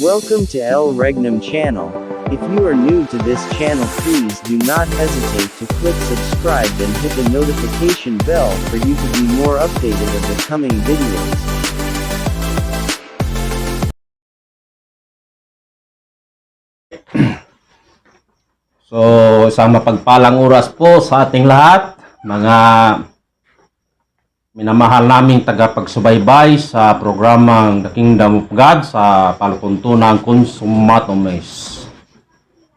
Welcome to El Regnum channel. If you are new to this channel, please do not hesitate to click subscribe and hit the notification bell for you to be more updated of the coming videos. So, isang mapagpalang oras po sa ating lahat, mga minamahal naming tagapagsubaybay sa programang The Kingdom of God sa Palatuntunang Consumatomes.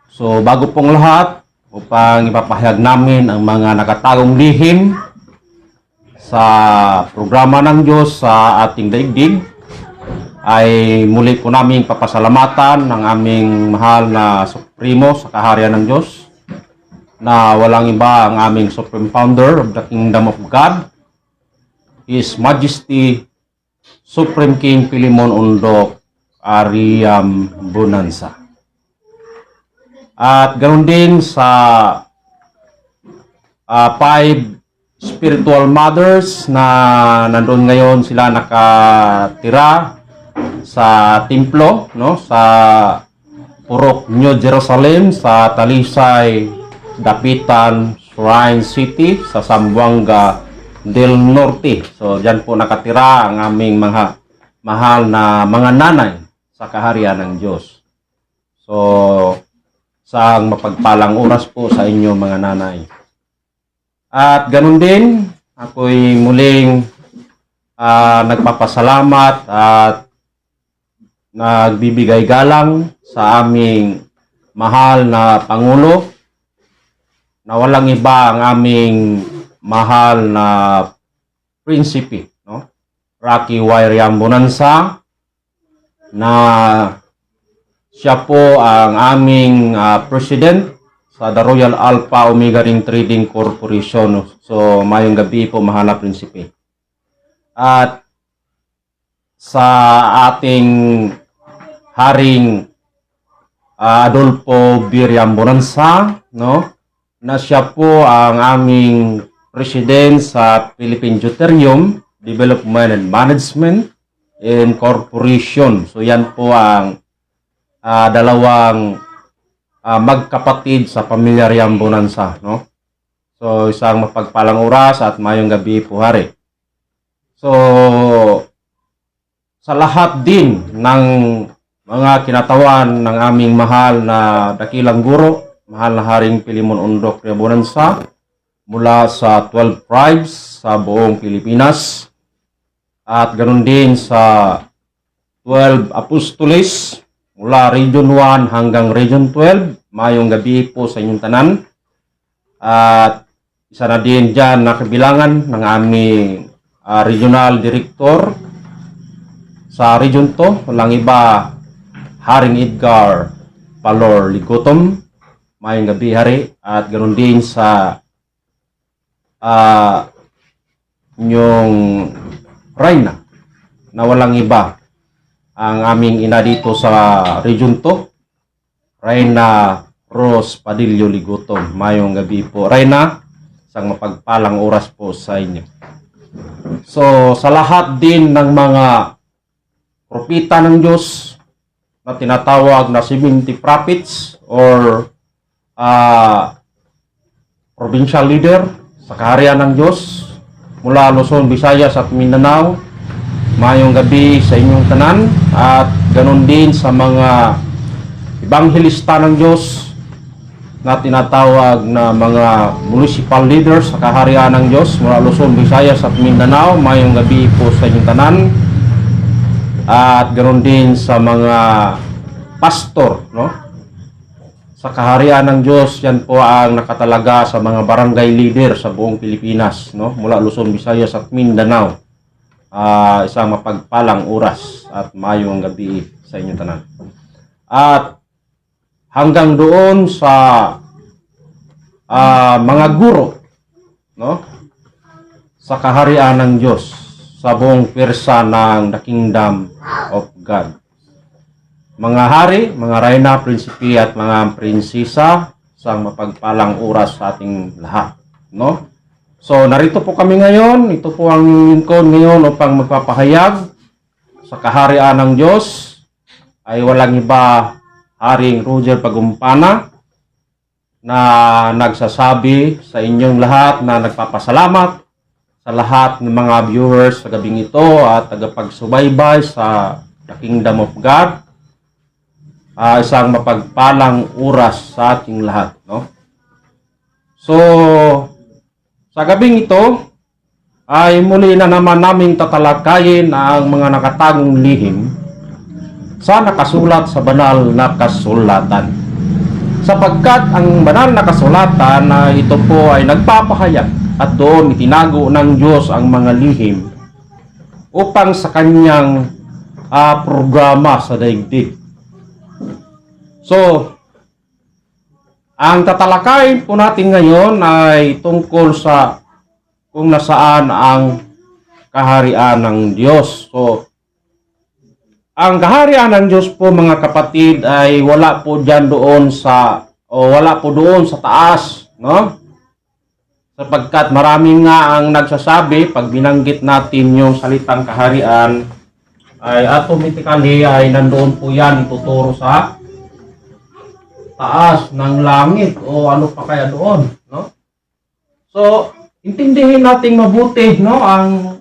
So, bago pong lahat, upang ipapahayag namin ang mga nakatagong lihim sa programa ng Diyos sa ating daigdig, ay muli po namin papasalamatan ng aming mahal na Supremo sa kaharian ng Diyos, na walang iba ang aming Supreme Founder of the Kingdom of God, His Majesty Supreme King Philemon Ondok Ariam Bonanza. At ganoon din sa five spiritual mothers na nandun ngayon sila nakatira sa templo, no, sa Purok New Jerusalem sa Talisay, Dapitan, Shrine City sa Zamboanga del Norte. So diyan po nakatira ang aming mga mahal na mga nanay sa kaharian ng Diyos. So sang mapagpalang oras po sa inyo mga nanay. At ganun din, ako'y muling nagpapasalamat at nagbibigay galang sa aming mahal na Pangulo, na walang iba ang aming mahal na prinsipe, no? Rocky Ariam Bonanza, na siya po ang aming president sa The Royal Alpha Omega Ring Trading Corporation. So, mayong gabi po, mahal na prinsipe. At sa ating Haring Adolfo Biriam Bonanza, no, na siya po ang aming president sa Philippine Deuterium Development and Management and Corporation. So yan po ang dalawang magkapatid sa pamilya Riam Bonanza, no? So isang mapagpalang oras at mayong gabi po, hari. So sa lahat din ng mga kinatawan ng aming mahal na dakilang guro, mahal na Haring Philemon Ondok Ariam Bonanza, mula sa 12 tribes sa buong Pilipinas, at ganoon din sa 12 apostoles mula Region 1 hanggang Region 12. Mayong gabi po sa inyong tanan. At isa na din dyan nakabilangan ng aming Regional Director sa Region 2, walang iba, Haring Edgar Palor Ligotom. Mayong gabi, hari. At ganoon din sa yung Reyna, na walang iba, ang aming ina dito sa Region 2, Reyna Rose Padillo Ligotom. Mayong gabi po, Reyna. Isang mapagpalang oras po sa inyo. So sa lahat din ng mga propita ng Diyos na tinatawag na 70 prophets or provincial leader sa kaharian ng Diyos mula Luzon, Visayas at Mindanao, mayong gabi sa inyong tanan. At ganon din sa mga ebanghelista ng Diyos na tinatawag na mga municipal leaders sa kaharian ng Diyos mula Luzon, Visayas at Mindanao, mayong gabi po sa inyong tanan. At ganon din sa mga pastor, no, sa kaharian ng Diyos. Yan po ang nakatalaga sa mga barangay leader sa buong Pilipinas, no, mula Luzon, Visayas at Mindanao. Isang mapagpalang oras at mayong gabi sa inyong tanan. At hanggang doon sa mga guro, no, sa kaharian ng Diyos sa buong pwersa ng The Kingdom of God. Mga hari, mga reyna, prinsipe at mga prinsesa, isang mapagpalang oras sa ating lahat, no? So narito po kami ngayon. Ito po ang lingkod ngayon upang magpapahayag sa kaharian ng Diyos ay walang iba, Haring Roger Pagumpana, na nagsasabi sa inyong lahat na nagpapasalamat sa lahat ng mga viewers sa gabing ito at tagapagsubaybay sa The Kingdom of God. Isang mapagpalang oras sa ating lahat, no? So, sa gabing ito ay muli na naman naming tatalakayin ang mga nakatagong lihim sa nakasulat sa banal na kasulatan. Sapagkat ang banal na kasulatan na ito po ay nagpapahayag at doon itinago ng Diyos ang mga lihim upang sa kanyang programa sa daigdig. So, ang tatalakayin po natin ngayon ay tungkol sa kung nasaan ang kaharian ng Diyos. So, ang kaharian ng Diyos po mga kapatid ay wala po doon sa taas, no? Sapagkat marami nga ang nagsasabi pag binanggit natin yung salitang kaharian ay automatically ay nandoon po yan ituturo sa taas ng langit o ano pa kaya doon, no? So, intindihin natin mabuti, no, ang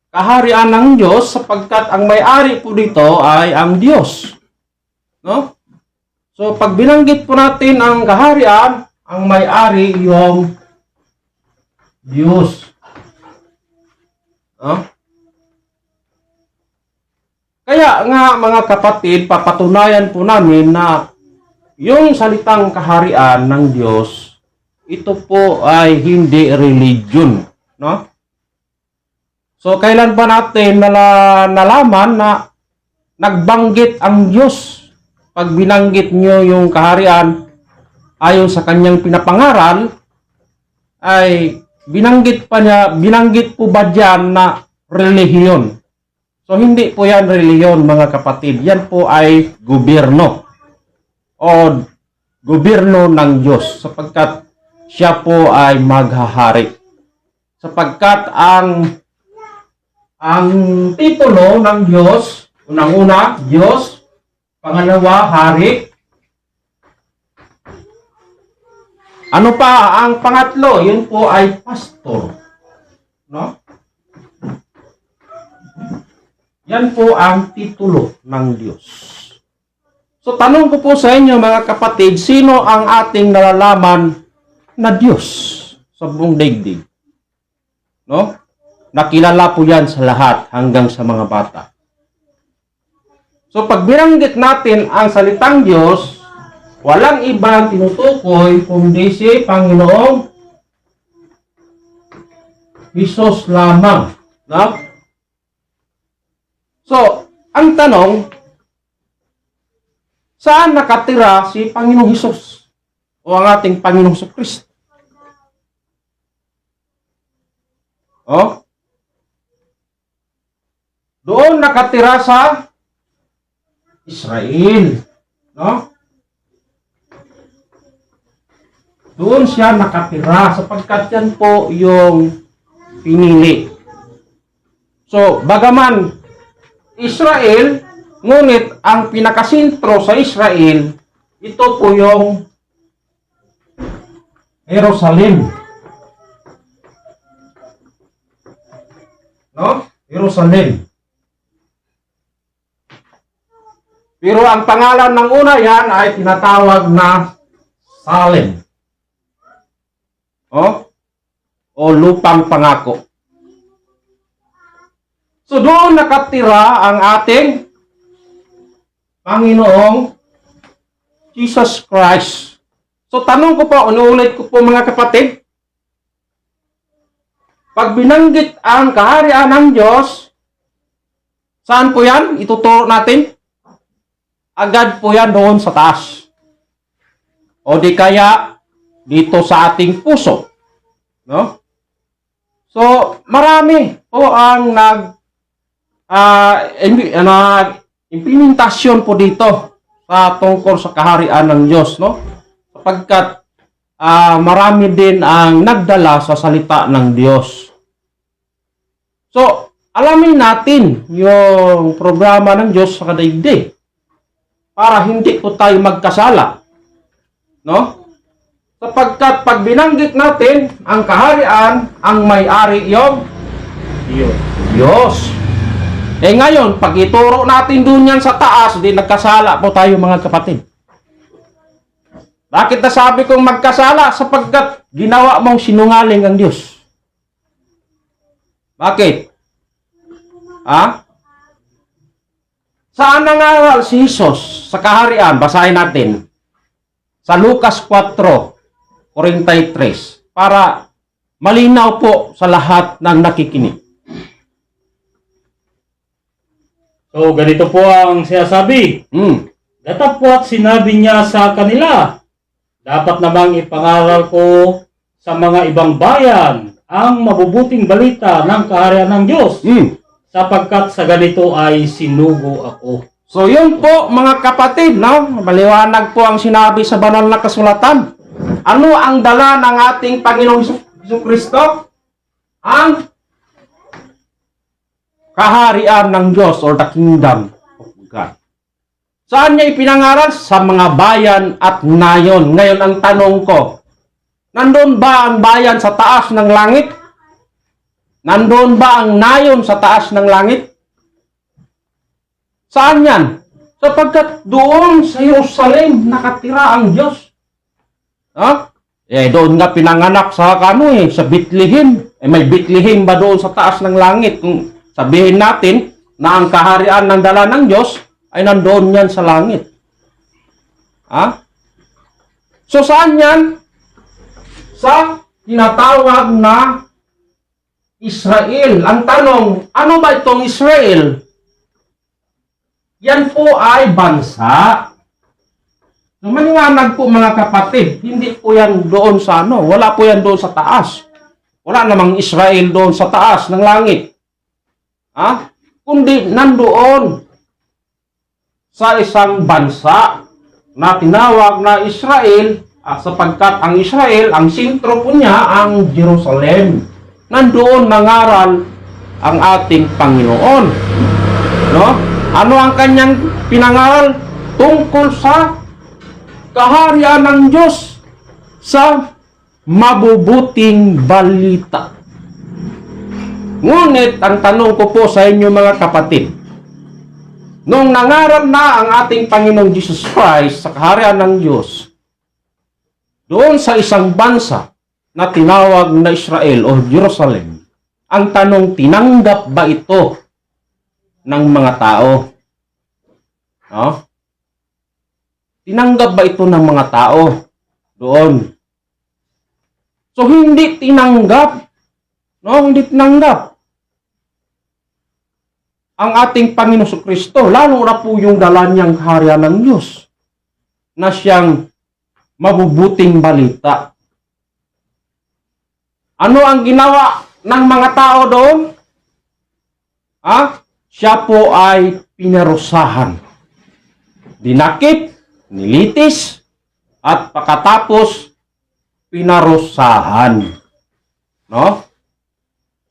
kaharian ng Diyos sapagkat ang may-ari po dito ay ang Diyos, no? So, pag binanggit po natin ang kaharian, ang may-ari yung Diyos, no? Kaya nga mga kapatid, papatunayan po namin na yung salitang kaharian ng Diyos, ito po ay hindi religion, no? So, kailan ba natin nalaman na nagbanggit ang Diyos? Pag binanggit nyo yung kaharian ayon sa kanyang pinapangaral, ay binanggit po ba diyan na relihiyon? So, hindi po yan relihiyon mga kapatid. Yan po ay gobyerno o gobyerno ng Diyos sapagkat siya po ay maghahari. Sapagkat ang titulo ng Diyos, unang-una, Diyos, pangalawa, hari. Ano pa ang pangatlo? Yun po ay pastor, no? Yan po ang titulo ng Diyos. So, tanong ko po sa inyo mga kapatid, sino ang ating nalalaman na Diyos sa buong daigdig? No? Nakilala po yan sa lahat hanggang sa mga bata. So, pag binanggit natin ang salitang Diyos, walang ibang tinutukoy kundi si Panginoong Hesus lamang. No? So, ang tanong, saan nakatira si Panginoong Hesus o ang ating Panginoong Kristo? Oh? Doon nakatira sa Israel, no? Doon siya nakatira sapagkat yan po yung pinili. So, bagaman Israel, ngunit ang pinakasentro sa Israel, ito po yung Jerusalem. No? Jerusalem. Pero ang pangalan ng una yan ay tinatawag na Salem. O lupang pangako. So doon nakatira ang ating Panginoong Jesus Christ. So tanong ko po, unuulit ko po mga kapatid, pag binanggit ang kaharian ng Diyos, saan po yan? Ituturo natin? Agad po yan doon sa taas. O di kaya dito sa ating puso. No? So, marami po ang implementasyon po dito sa tungkol sa kaharian ng Diyos, no? Sapagkat marami din ang nagdala sa salita ng Diyos. So, alamin natin yung programa ng Diyos sa kadaigdig. para hindi po tayo magkasala. No? Sapagkat pag binanggit natin ang kaharian, ang may-ari yung Diyos. Ngayon, pag ituro natin doon yan sa taas, di nagkasala po tayo mga kapatid. Bakit nasabi kong magkasala? Sapagkat ginawa mong sinungaling ang Diyos. Bakit? Saan nangaral si Jesus sa kaharian? Basahin natin. Sa Lucas 4:43 para malinaw po sa lahat ng nakikinig. So, ganito po ang sinasabi. Datapwat sinabi niya sa kanila, dapat namang ipangaral ko sa mga ibang bayan ang mabubuting balita ng kaharian ng Diyos, sapagkat sa ganito ay sinugo ako. So yun po mga kapatid, no? Maliwanag po ang sinabi sa banal na kasulatan. Ano ang dala ng ating Panginoong Jesucristo? Ang kaharian ng Diyos or the kingdom of God. Saan niya ipinangaral? Sa mga bayan at nayon. Ngayon ang tanong ko, nandun ba ang bayan sa taas ng langit? Nandun ba ang nayon sa taas ng langit? Saan yan? Sapagkat doon sa Jerusalem nakatira ang Diyos. Doon nga pinanganak sa sa Bethlehem. May Bethlehem ba doon sa taas ng langit? Kung sabihin natin na ang kaharian ng dala ng Diyos ay nandoon yan sa langit. So saan yan? Sa tinatawag na Israel. Ang tanong, ano ba itong Israel? Yan po ay bansa. So, maliwanag po mga kapatid, hindi po yan doon sa wala po yan doon sa taas. Wala namang Israel doon sa taas ng langit. Kundi nandoon sa isang bansa na tinawag na Israel, sapagkat ang Israel, ang sentro po niya, ang Jerusalem. Nandoon nangaral ang ating Panginoon. No? Ano ang kanyang pinangaral? Tungkol sa kaharian ng Diyos, sa mabubuting balita. Ngunit ang tanong ko po sa inyo mga kapatid, nung nangaral na ang ating Panginoong Jesus Christ sa kaharian ng Diyos, doon sa isang bansa na tinawag na Israel o Jerusalem, ang tanong, tinanggap ba ito ng mga tao? Tinanggap ba ito ng mga tao doon? So hindi tinanggap. Hindi tinanggap ang ating Panginoon Kristo, lalo na po yung dala niyang kaharian ng Diyos na siyang mabubuting balita. Ano ang ginawa ng mga tao doon? Siya po ay pinarusahan, dinakip, nilitis, at pagkatapos pinarusahan.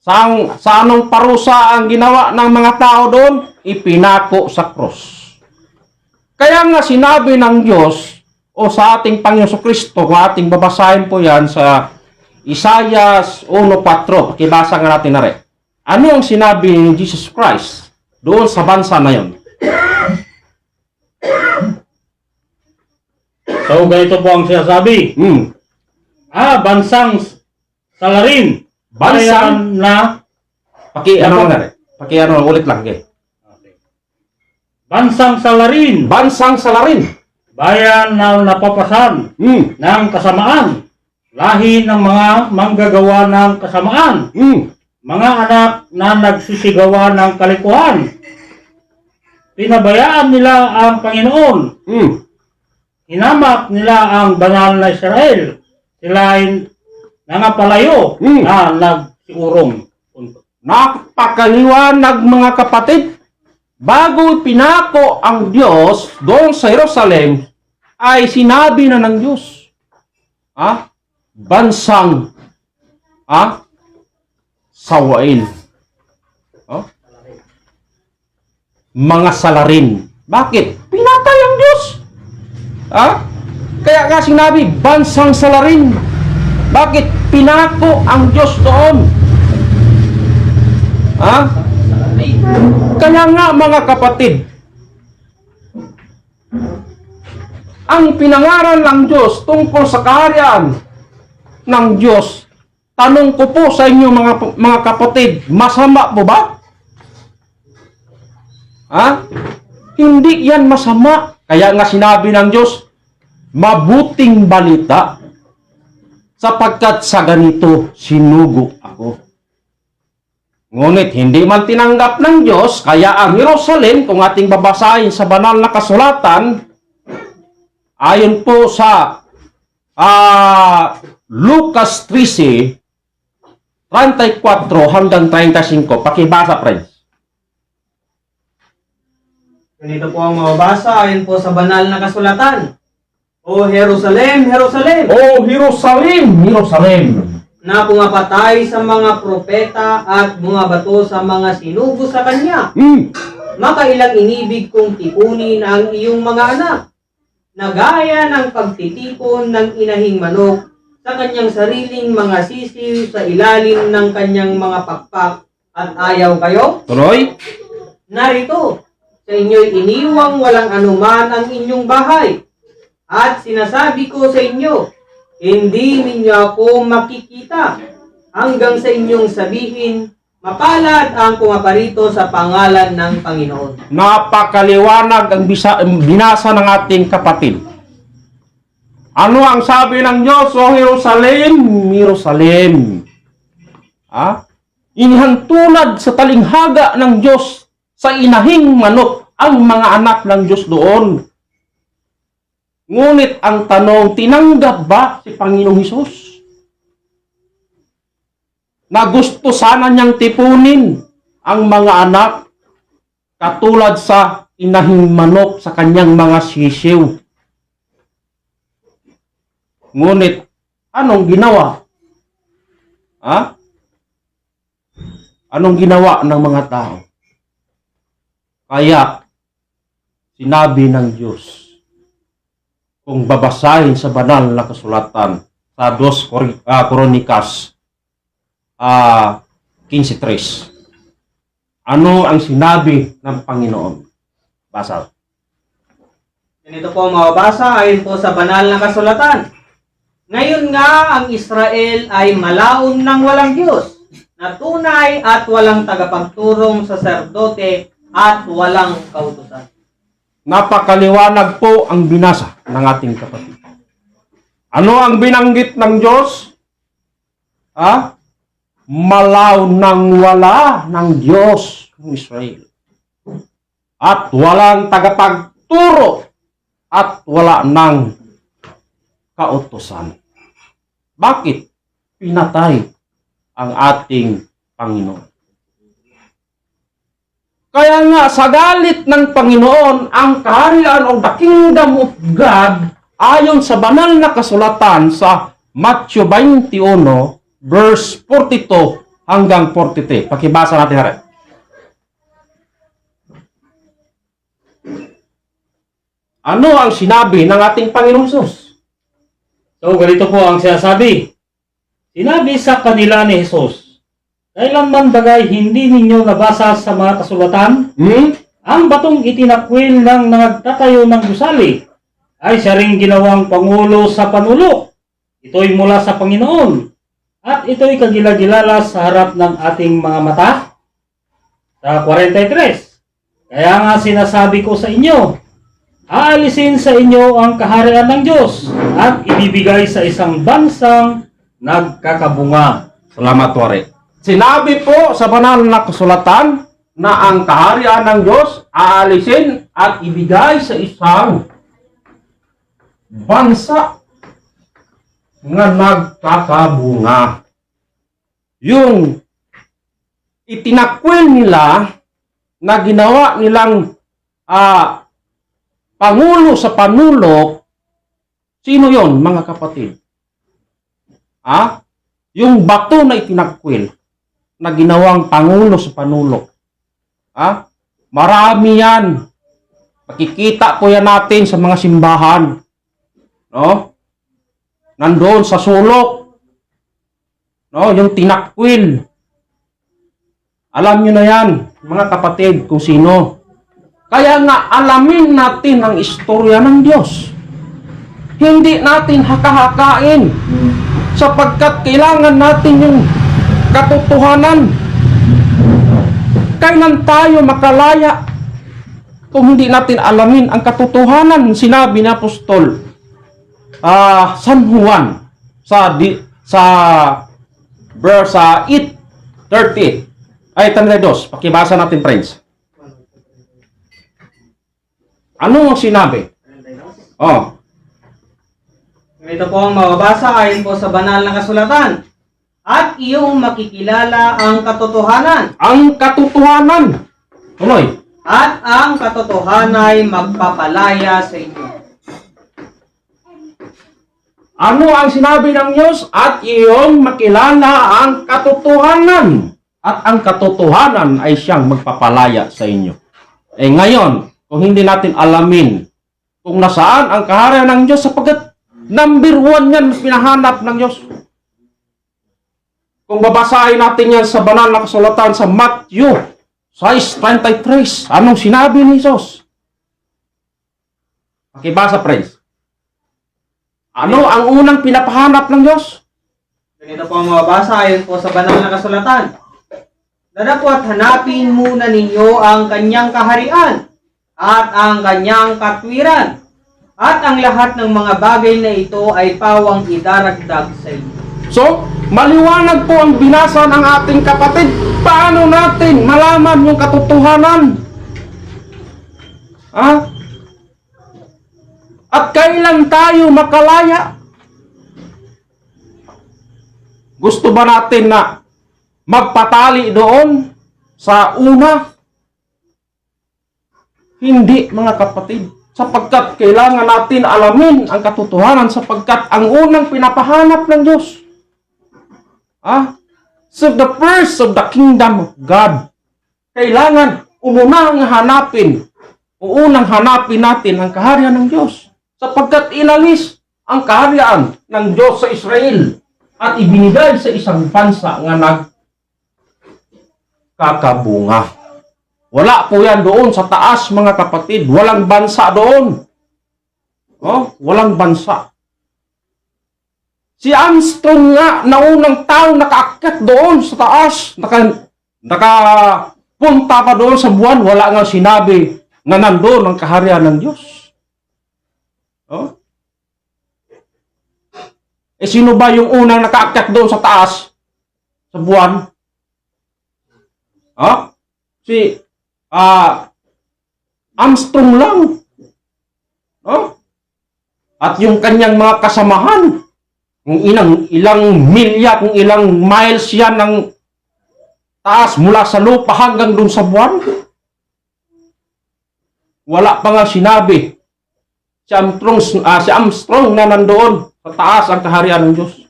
Sa anong parusa ang ginawa ng mga tao doon? Ipinako sa krus. Kaya nga sinabi ng Diyos o sa ating Panginoon Kristo, kung ating babasahin po yan sa Isaiah 1:4, pakibasa nga natin na rin. Ano ang sinabi ni Jesus Christ doon sa bansa na yon? So, ganito po ang sinasabi. Bansang salarin. Bansang na ulit lang. Okay. Bansang salarin. Bansang salarin. Bayan na napapasan ng kasamaan. Lahi ng mga manggagawa ng kasamaan. Mga anak na nagsisigawa ng kalikuhan. Pinabayaan nila ang Panginoon. Hinamak nila ang banal na Israel. Sila ay nangapalayo na nagsiurong. Napakaliwanag mga kapatid. Bago pinako ang Diyos doon sa Jerusalem, ay sinabi na ng Diyos, bansang sawain. Mga salarin. Bakit? Pinako Pinatay ang Diyos. Kaya nga sinabi, bansang salarin. Bakit? Pinako ang Diyos doon. Kaya nga mga kapatid, ang pinangaral ng Diyos tungkol sa kaharian ng Diyos, tanong ko po sa inyo mga kapatid, masama po ba? Hindi yan masama. Kaya nga sinabi ng Diyos, mabuting balita, sapagkat sa ganito sinugo ako. Ngunit hindi man tinanggap ng Diyos, kaya ang Jerusalem, kung ating babasahin sa banal na kasulatan, ayon po sa Lucas 13, 34 hanggang 35. Pakibasa, friends. Ganito po ang mababasa ayon po sa banal na kasulatan. O Jerusalem, Jerusalem, O Jerusalem, Jerusalem, na pumapatay sa mga propeta at bumabato sa mga sinugo sa kanya. Makailang inibig kong tipunin ang iyong mga anak, na gaya ng pagtitipon ng inahing manok sa kanyang sariling mga sisiw sa ilalim ng kanyang mga pakpak, at ayaw kayo? Tuloy. Narito, sa inyo'y iniwang walang anuman ang inyong bahay, at sinasabi ko sa inyo, hindi ninyo ako makikita hanggang sa inyong sabihin, mapalad ang pumaparito sa pangalan ng Panginoon. Napakaliwanag ang binasa ng ating kapatid. Ano ang sabi ng Diyos? O Jerusalem, Jerusalem. Inihantulad sa talinghaga ng Diyos sa inahing manok ang mga anak ng Diyos doon. Ngunit ang tanong, tinanggap ba si Panginoong Hesus? Na gusto sana niyang tipunin ang mga anak katulad sa inahing manok sa kanyang mga sisiw. Ngunit, anong ginawa? Anong ginawa ng mga tao? Kaya, sinabi ng Diyos, kung babasahin sa banal na kasulatan sa 2 Kronikas 15:3. Ano ang sinabi ng Panginoon? Basa. Ganito po ang mababasa ayon po sa banal na kasulatan. Ngayon nga ang Israel ay malaon ng walang Diyos, na tunay at walang tagapagturong saserdote at walang kautusan. Napakaliwanag po ang binasa ng ating kapatid. Ano ang binanggit ng Diyos? Malaw nang wala ng Diyos ng Israel. At walang tagapagturo at wala ng kautusan. Bakit? Pinatay ang ating Panginoon. Kaya nga, sa galit ng Panginoon, ang kaharian o the kingdom of God, ayon sa banal na kasulatan sa Matthew 21, verse 42 hanggang 43. Pakibasa natin, hari. Ano ang sinabi ng ating Panginoong Hesus? So, ganito po ang sinasabi. Sinabi sa kanila ni Jesus, kailanman bagay hindi ninyo nabasa sa mga kasulatan? Ang batong itinakwil ng nagtatayo ng gusali ay siya ring ginawang pangulo sa panulo. Ito'y mula sa Panginoon. At ito'y kagilagilala sa harap ng ating mga mata. Sa 43. Kaya nga sinasabi ko sa inyo, aalisin sa inyo ang kaharian ng Diyos at ibibigay sa isang bansang nagkakabunga. Salamat, Wari. Sinabi po sa banal na kasulatan na ang kaharian ng Diyos aalisin at ibigay sa isang bansa nga nagkakabunga. Yung itinakwil nila na ginawa nilang pangulo sa panulok, sino yon, mga kapatid? Yung bato na itinakwil na ginawang pangulo sa panulok. Marami yan. Makikita po yan natin sa mga simbahan. No? Nandoon sa sulok. No? Yung tinakwil. Alam nyo na yan, mga kapatid, kung sino. Kaya nga, alamin natin ang istorya ng Diyos. Hindi natin haka-hakain. Sapagkat kailangan natin yung katotohanan. Kailan tayo makalaya kung hindi natin alamin ang katotohanan? Sinabi ni Apostol San Juan sa verse 8:30 ay 32. Pakibasa natin, friends. Ano ang sinabi? Oh. Ito po ang mababasa ayon po sa banal na kasulatan. At iyong makikilala ang katotohanan. Ang katotohanan. Tuloy. At ang katotohanan ay magpapalaya sa inyo. Ano ang sinabi ng Diyos? At iyong makilala ang katotohanan. At ang katotohanan ay siyang magpapalaya sa inyo. Ngayon, kung hindi natin alamin kung nasaan ang kaharian ng Diyos, sapagkat number 1 yan pinahanap ng Diyos. Kung babasahin natin yan sa banal na kasulatan sa Matthew 6:33, anong sinabi ni Jesus? Pakibasa, friends. Ano ang unang pinapahanap ng Diyos? Ganito po ang mababasa ayon po sa banal na kasulatan. Dadapot hanapin muna ninyo ang kanyang kaharian at ang kanyang katwiran, at ang lahat ng mga bagay na ito ay pawang idaragdag sa inyo. So, maliwanag po ang binasa ng ating kapatid. Paano natin malaman yung katotohanan? At kailan tayo makalaya? Gusto ba natin na magpatali doon sa una? Hindi, mga kapatid. Sapagkat kailangan natin alamin ang katotohanan, sapagkat ang unang pinapahanap ng Diyos. So the first of the kingdom of God. Kailangan unang hanapin natin ang kaharian ng Diyos. Sapagkat inalis ang kaharian ng Diyos sa Israel at ibinigay sa isang bansa nga nagkakabunga. Wala po yan doon sa taas, mga kapatid. Walang bansa doon. Walang bansa. Si Armstrong nga, naunang taong nakaakyat doon sa taas. Nakapunta pa doon sa buwan. Wala nga sinabi na nandoon ang kaharian ng Diyos. Sino ba yung unang nakaakyat doon sa taas? Sa buwan? Si Armstrong lang. At yung kanyang mga kasamahan, kung ilang milya, kung ilang miles yan ng taas mula sa lupa hanggang dun sa buwan. Wala pa nga sinabi si Armstrong na nandoon sa taas ang kaharian ng Diyos.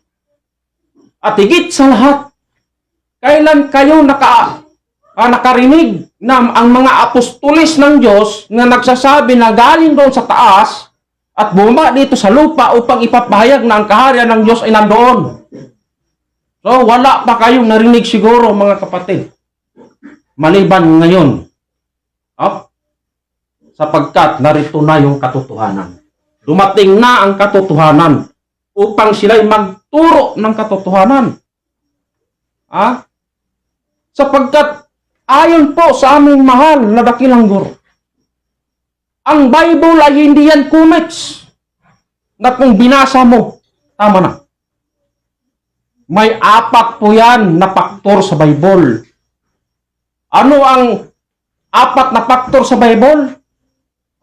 At higit sa lahat, kailan kayo nakarinig na ang mga apostolis ng Diyos na nagsasabi na galing doon sa taas at bumaba dito sa lupa upang ipapahayag na ang kaharian ng Diyos ay nandoon? So, wala pa kayong narinig siguro, mga kapatid. Maliban ngayon. Sapagkat narito na yung katotohanan. Dumating na ang katotohanan upang sila'y magturo ng katotohanan. Sapagkat ayon po sa aming mahal na dakilang guro, ang Bible ay hindi yan comics na kung binasa mo, tama na. May 4 po yan na faktor sa Bible. Ano ang 4 na faktor sa Bible?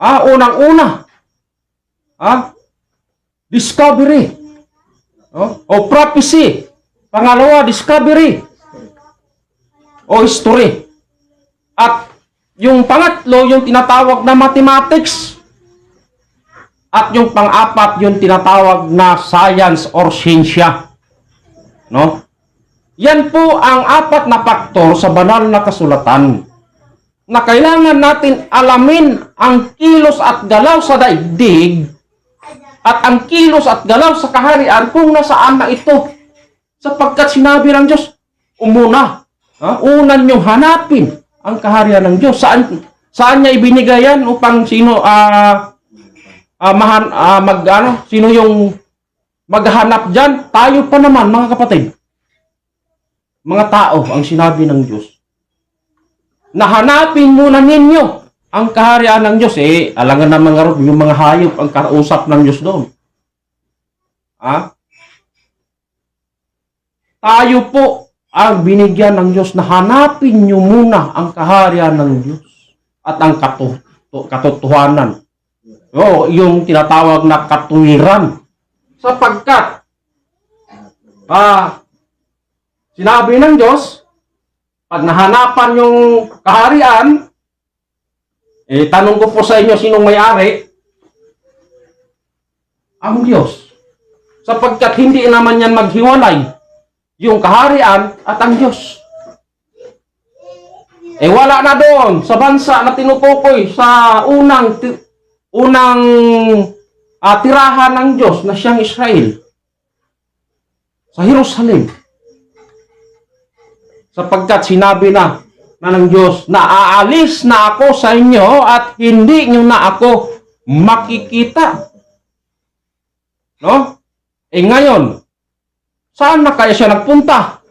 Unang-una, discovery. O prophecy. Pangalawa, discovery. O history. At yung pangatlo, yung tinatawag na mathematics. At yung pang-4, yung tinatawag na science or siyensya. Yan po ang 4 na faktor sa banal na kasulatan. na kailangan natin alamin ang kilos at galaw sa daigdig at ang kilos at galaw sa kaharian kung nasaan na ito. Sapagkat sinabi ng Diyos, umuna, unan niyong hanapin ang kaharian ng Diyos. Saan niya ibinigay yan upang sino sino yung maghanap dyan? Tayo pa naman, mga kapatid. Mga tao ang sinabi ng Diyos. Nahanapin muna ninyo ang kaharian ng Diyos. Alangan naman nga yung mga hayop ang kausap ng Diyos doon. Tayo po ang binigyan ng Diyos na hanapin nyo muna ang kaharian ng Diyos at ang katotohanan. Yung tinatawag na katuwiran. Sapagkat sinabi ng Diyos, pag nahanapan yung kaharian, tanong ko po sa inyo, sinong may-ari? Ang Diyos. Sapagkat hindi naman yan maghiwalay yung kaharian at ang Diyos. Wala na doon sa bansa na tinutukoy sa unang tirahan ng Diyos na siyang Israel. Sa Jerusalem. Sapagkat sinabi na ng Diyos na aalis na ako sa inyo at hindi nyo na ako makikita. No? Ngayon, saan na kaya siya nagpunta?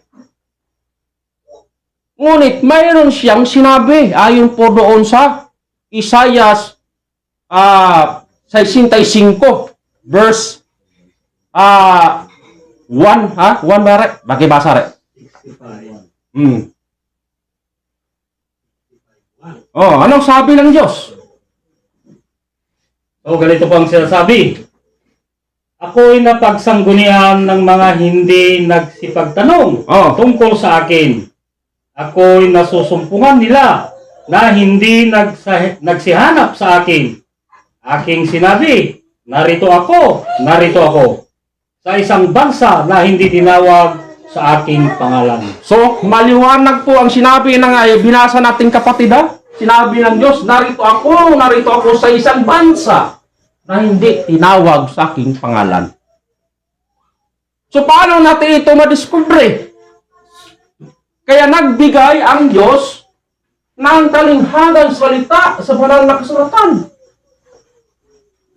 Ngunit mayroon siyang sinabi ayon po doon sa Isaiah 65 verse 1 bare? Bakibasa re? Anong sabi ng Diyos? Ganito po ang sinasabi. Ako'y napagsanggunian ng mga hindi nagsipagtanong tungkol sa akin. Ako'y nasusumpungan nila na hindi nagsihanap sa akin. Aking sinabi, narito ako. Sa isang bansa na hindi tinawag sa aking pangalan. So, maliwanag po ang sinabi ng binasa nating kapatid. Sinabi ng Diyos, narito ako sa isang bansa na hindi tinawag sa aking pangalan. So, paano natin ito madiskubre? Kaya nagbigay ang Diyos ng talinghagang salita sa banal na kasulatan.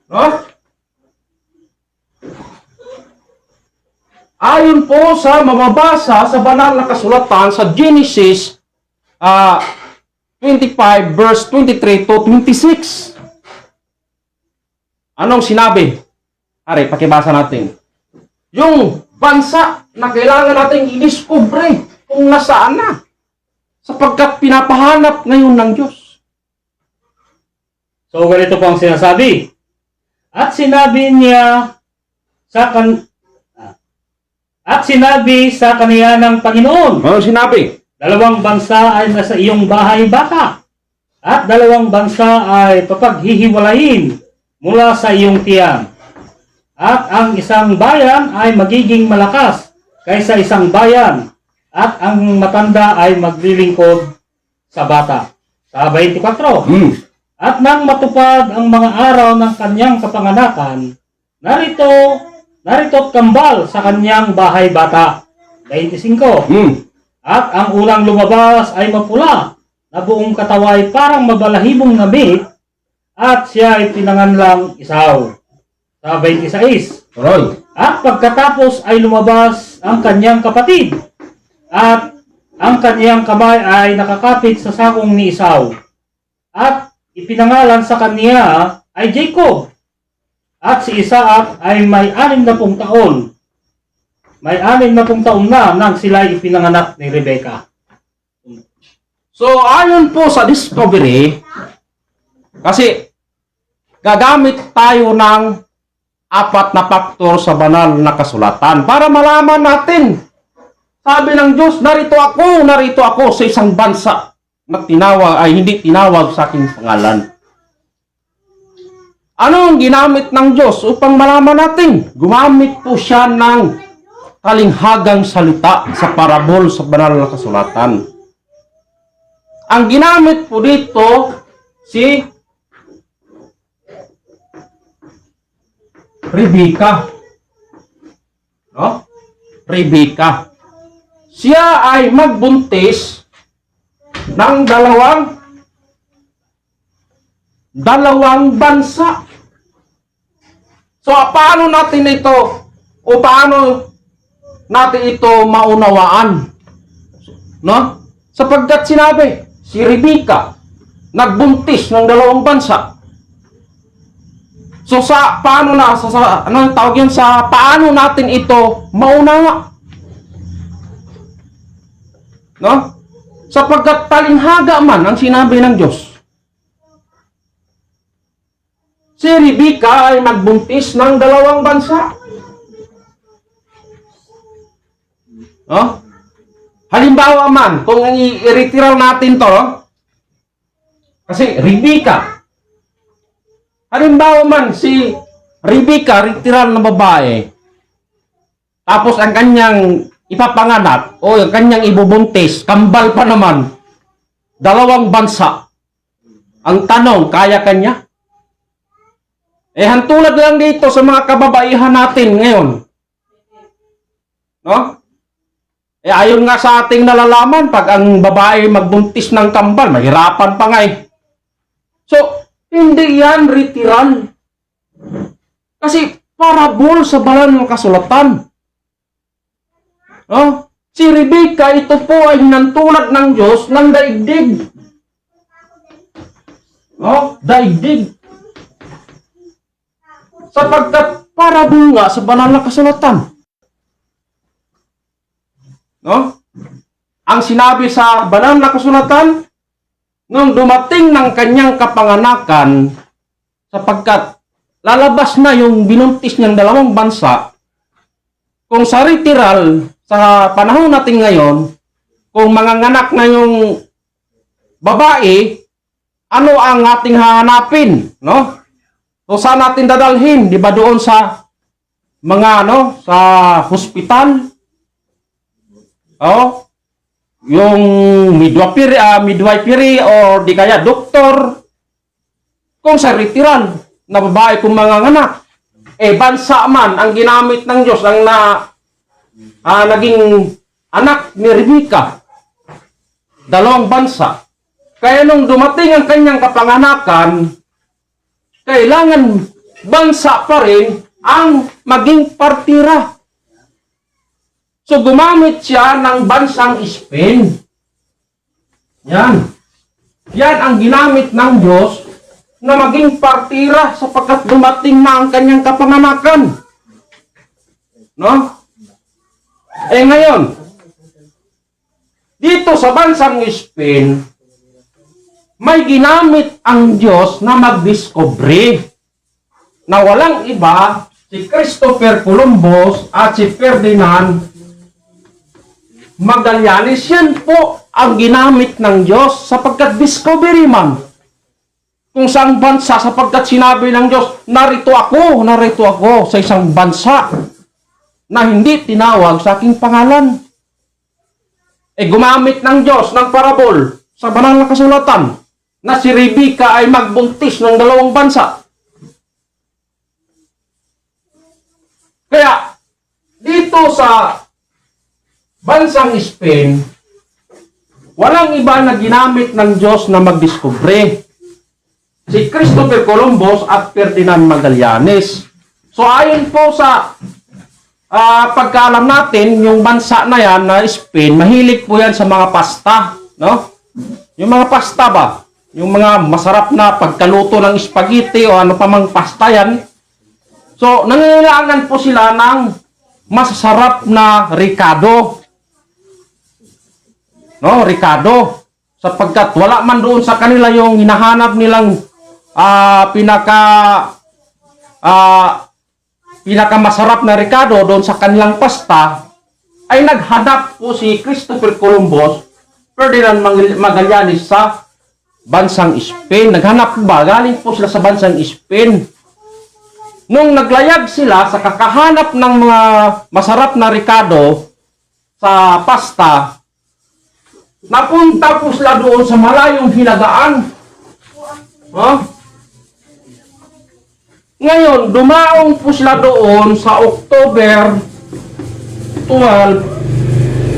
No? Ayon po sa mababasa sa banal na kasulatan sa Genesis 25 verse 23 to 26. Anong sinabi? Are, pakibasa natin. Yung bansa na kailangan natin i-discover kung nasaan na. Sapagkat pinapahanap ngayon ng Diyos. So, ganito po ang sinasabi. At sinabi sa kaniya ng Panginoon. Anong sinabi? 2 bansa ay nasa iyong bahay bata. At 2 bansa ay papaghihiwalayin mula sa iyong tiyan. At ang isang bayan ay magiging malakas kaysa isang bayan. At ang matanda ay maglilingkod sa bata. Sa 24. At nang matupad ang mga araw ng kanyang kapanganakan, narito't kambal sa kanyang bahay bata. 25. At ang unang lumabas ay mapula, na buong kataway parang mabalahibong namit, at siya ay pinanganlang Isaw. Sa 26. At pagkatapos ay lumabas ang kanyang kapatid, at ang kanyang kamay ay nakakapit sa sakong ni Isaw. At ipinangalan sa kanya ay Jacob. At si Isaac ay may 60 taon. May 60 taon na nang sila ipinanganak ni Rebecca. So, ayon po sa discovery, kasi gagamit tayo ng 4 na faktor sa banal na kasulatan para malaman natin. Sabi ng Diyos, narito ako sa isang bansa na hindi tinawag sa aking pangalan. Ano ang ginamit ng Diyos upang malaman natin? Gumamit po siya ng talinghagang salita sa parabol sa banal na kasulatan. ang ginamit po dito si Rebecca. No? Rebecca. Siya ay magbuntis ng dalawang bansa. So, paano natin ito o paano natin ito maunawaan? No? Sapagkat sinabi, si Rebecca nagbuntis ng dalawang bansa. So sa paano ano tawag yan, sa paano natin ito maunawa? No? Sapagkat talinghaga man ang sinabi ng Diyos. Si Rebecca ay nagbuntis ng dalawang bansa. No? Halimbawa man, kung i-retiral natin to, no? Kasi Rebecca, halimbawa man si Rebecca, retiral na babae, tapos ang kanyang ipapanganak o ang kanyang ibubuntis, kambal pa naman, dalawang bansa. Ang tanong, kaya kanya? Hantulad lang dito sa mga kababaihan natin ngayon. No? Ayon nga sa ating nalalaman, pag ang babae magbuntis ng kambal, mahirapan pa nga eh. So, hindi yan retiral. Kasi parabol sa banal ng kasulatan. No? Si Rebecca, ito po ay hinantulad ng Diyos ng daigdig. No? Daigdig. Sapagkat parabol nga sa banal ng kasulatan. No? Ang sinabi sa banal na kasulatan, nung dumating ng kanyang kapanganakan, sapagkat lalabas na yung binuntis niyang dalawang bansa, kung sa retiral, sa panahon natin ngayon, kung manganganak na yung babae, ano ang ating hahanapin? No? So saan natin dadalhin? Di ba doon sa mga sa hospital? Oh, yung midwifery or di kaya doktor. Kung sa retiral na babae kung manganganak, bansa man ang ginamit ng Diyos ang naging anak ni Rebecca, dalawang bansa. Kaya nung dumating ang kanyang kapanganakan, kailangan bansa pa rin ang maging partira. So, gumamit siya ng bansang Spain. Yan. Yan ang ginamit ng Diyos na maging partira sapagkat dumating na ang kanyang kapanganakan. No? Ngayon, dito sa bansang Spain, may ginamit ang Diyos na magdiscovery na walang iba, si Christopher Columbus at si Ferdinand Magallanes. Yan po ang ginamit ng Diyos sapagkat discovery man. Kung saan bansa, sapagkat sinabi ng Diyos, narito ako sa isang bansa na hindi tinawag sa aking pangalan. Gumamit ng Diyos ng parabol sa banal na kasulatan na si Rebecca ay magbuntis ng dalawang bansa. Kaya, dito sa bansang Spain, walang iba na ginamit ng Diyos na magdiskubre. Si Christopher Columbus at Ferdinand Magallanes. So ayon po sa pagkaalam natin, yung bansa na yan na Spain, mahilig po yan sa mga pasta. No? Yung mga pasta ba? Yung mga masarap na pagkaluto ng spaghetti o ano pa mang pasta yan. So nangangailangan po sila ng masasarap na ricado. No, ricado. Sapagkat wala man doon sa kanila yung hinahanap nilang pinakamasarap na ricado doon sa kanilang pasta, ay naghanap po si Christopher Columbus, Ferdinand Magallanes sa bansang Spain. Naghanap ba? Galing po sila sa bansang Spain. Nung naglayag sila sa kakahanap ng mga masarap na ricado sa pasta, napunta po sila doon sa malayong hilagaan. Ngayon, dumaong po sila doon sa October 12,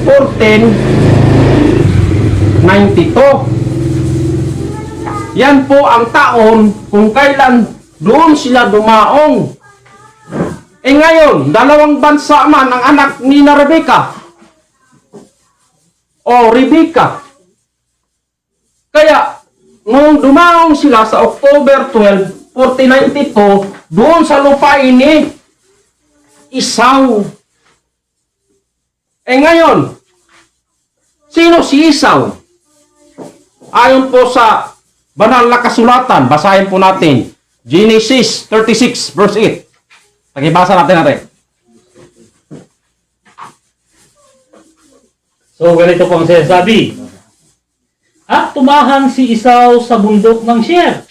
1492. Yan po ang taon kung kailan doon sila dumaong. Ngayon, dalawang bansa man ang anak ni Rebecca o Rebecca. Kaya, nung dumaong sila sa October 12, 1492, doon sa lupain ni Esau. Ngayon, sino si Esau? Ayon po sa banal na kasulatan, basahin po natin. Genesis 36, verse 8. Pakibasa natin. So, ganito po ang sinasabi. At tumahan si Esau sa bundok ng Seir.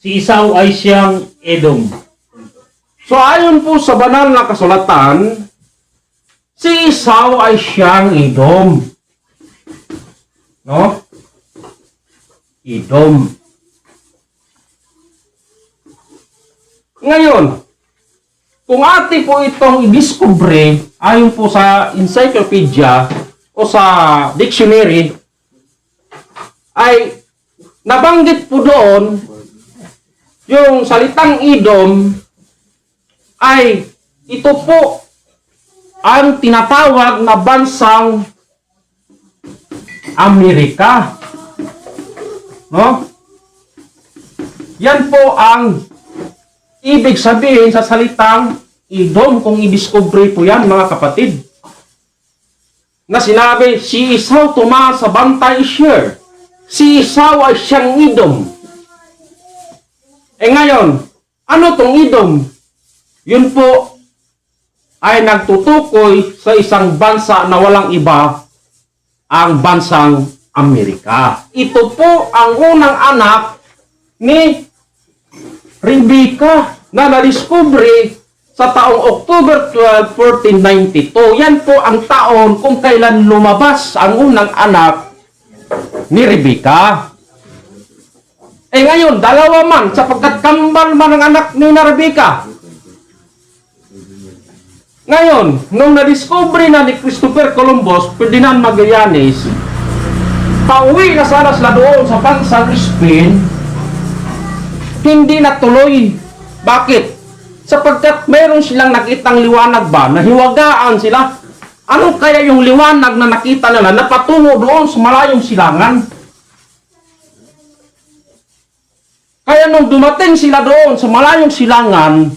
Si Esau ay siyang Edom. So, ayon po sa banal na kasulatan, si Esau ay siyang Edom. No? Edom. Ngayon, kung atin po itong i-discover, ayon po sa encyclopedia o sa dictionary, ay nabanggit po doon yung salitang Edom ay ito po ang tinatawag na bansang Amerika. No? Yan po ang ibig sabihin sa salitang Edom kung i-discover po yan, mga kapatid. Na sinabi, si Esau tumaas sa bantay Seir. Si Esau ay siyang Edom. Ngayon, ano tong Edom? Yun po ay nagtutukoy sa isang bansa na walang iba, ang bansang Amerika. Ito po ang unang anak ni Rebecca na nadiskubre sa taong October 12, 1492. Yan po ang taon kung kailan lumabas ang unang anak ni Rebecca. Ngayon, dalawa man, sapagkat kambal man ang anak ni Rebecca. Ngayon, nung nadiskubre na ni Christopher Columbus, Ferdinand Magallanes, pauwi na sana sila doon sa bansang Spain, hindi natuloy. Bakit? Sapagkat mayroon silang nakitang liwanag ba, nahiwagaan sila. Ano kaya yung liwanag na nakita nila na patungo doon sa malayong silangan? Kaya nung dumating sila doon sa malayong silangan,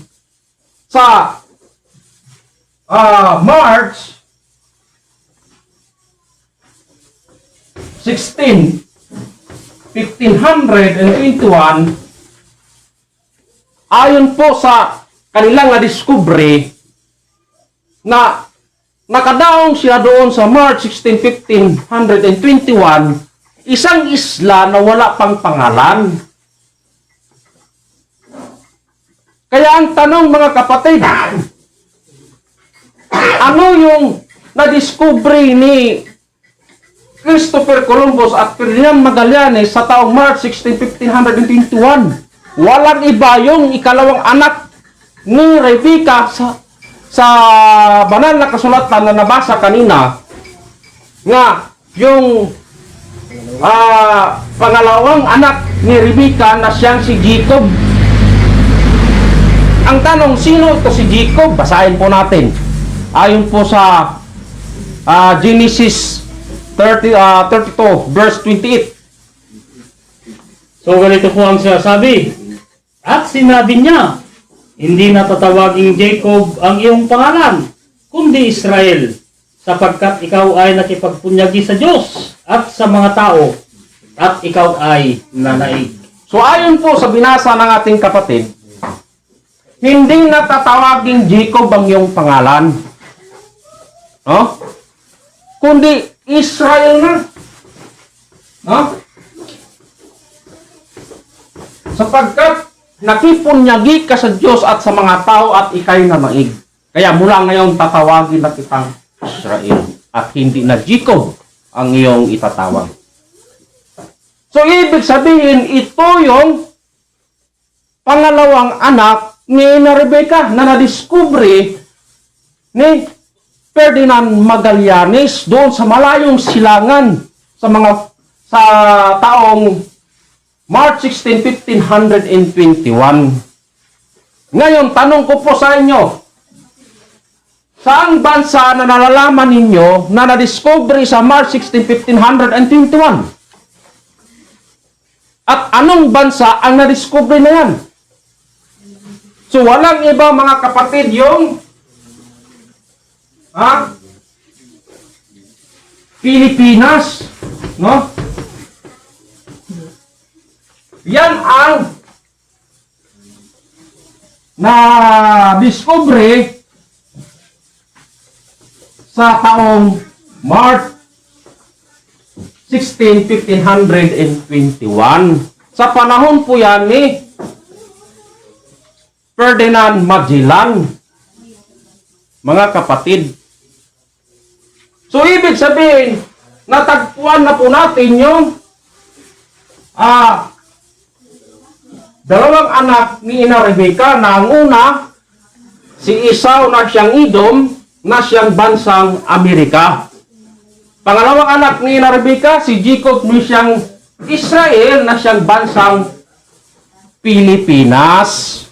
sa March 16, 1521, ayon po sa kanilang na-discovery na nakadaong sila doon sa March 16, 1521, isang isla na wala pang pangalan. Kaya ang tanong, mga kapatid, ano yung na-discovery ni Christopher Columbus at Ferdinand Magallanes sa taong March 16, 1521? Walang iba yung ikalawang anak ni Rebecca sa banal na kasulatan na nabasa kanina, nga yung pangalawang anak ni Rebecca na siyang si Jacob. Ang tanong, sino ito si Jacob? Basahin po natin. Ayon po sa Genesis 32 verse 28. So, ganito po ang sinasabi. At sinabi niya, hindi na tatawaging Jacob ang iyong pangalan, kundi Israel, sapagkat ikaw ay nakipagpunyagi sa Diyos at sa mga tao, at ikaw ay nanaig. So ayon po sa binasa ng ating kapatid, hindi na tatawaging Jacob ang iyong pangalan, no? Kundi Israel na. No? Sapagkat nakipunyagi ka sa Diyos at sa mga tao at ikay nanaig. Kaya mula ngayon tatawagin na kitang Israel at hindi na Jacob. ang iyong itatawag. So, ibig sabihin, ito yung pangalawang anak ni Rebecca na nadiskubre ni Ferdinand Magallanes doon sa malayong silangan sa taong March 16, 1521. Ngayon, tanong ko po sa inyo, saang bansa na nalalaman ninyo na nadiscovery sa March 16, 1521? At anong bansa ang nadiscovery na yan? So, walang iba mga kapatid yung Pilipinas, no? Yan ang na-discovery sa taong March 16, 1521. Sa panahon po yan ni Ferdinand Magellan, mga kapatid. So, ibig sabihin, natagpuan na po natin yung dalawang anak ni Ina Rebecca na ang una, si Esau na siyang Edom, na siyang bansang Amerika. Pangalawang anak ni Ina Rebecca, si Jacob na siyang Israel, na siyang bansang Pilipinas.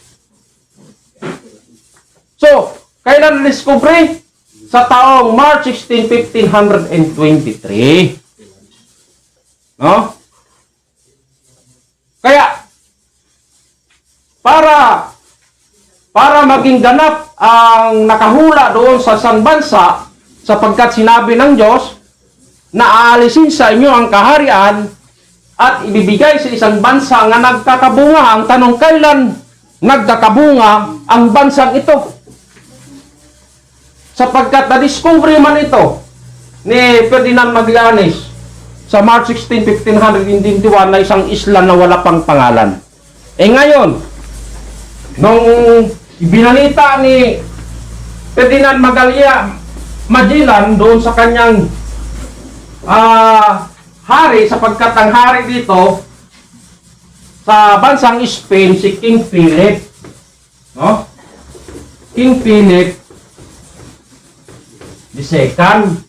So, kailan na-discovery? Sa taong March 16, 1523. No? Kaya, para maging ganap ang nakahula doon sa isang bansa, sapagkat sinabi ng Diyos na aalisin sa inyo ang kaharian at ibibigay sa isang bansa nga nagkakabunga. Ang tanong, kailan nagkakabunga ang bansang ito? Sapagkat na-discovery man ito ni Ferdinand Magallanes sa March 16, 1521 na isang isla na wala pang pangalan. Ngayon, nung ibinalita ni Ferdinand Magellan doon sa kanyang hari, sapagkat ang hari dito sa bansang Spain, si King Philip. No? King Philip II.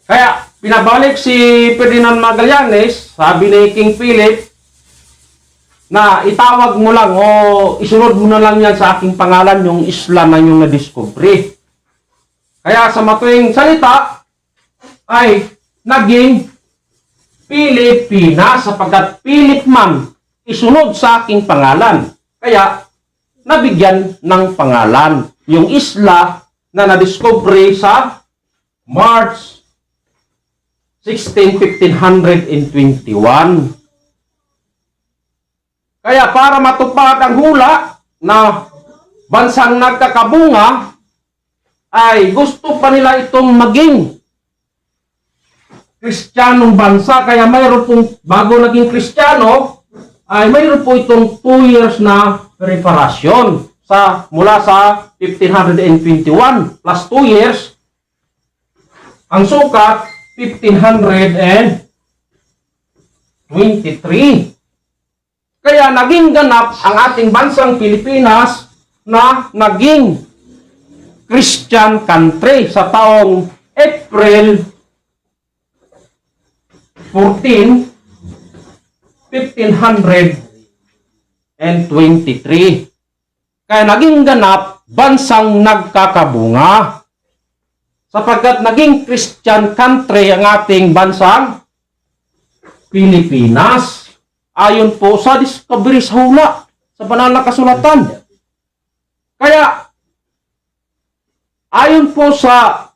Kaya, pinabalik si Ferdinand Magallanes, sabi ni King Philip, na itawag mo lang o isunod mo na lang yan sa aking pangalan yung isla na yung na-discovery. Kaya sa matuwing salita ay naging Pilipinas sapagkat Philip man isunod sa aking pangalan. Kaya nabigyan ng pangalan yung isla na na-discovery sa March 16, 1521. Kaya para matupad ang hula na bansang nagkakabunga, ay gusto pa nila itong maging Kristiyanong bansa. Kaya mayroon pong, bago naging Kristiyano, ay mayroon po itong 2 years na reparasyon mula sa 1521 plus 2 years. Ang sukat, 1523. Kaya naging ganap ang ating bansang Pilipinas na naging Christian country sa taong April 14, 1523. Kaya naging ganap bansang nagkakabunga sapagkat naging Christian country ang ating bansang Pilipinas ayon po sa discovery sa hula sa banal na kasulatan. Kaya ayon po sa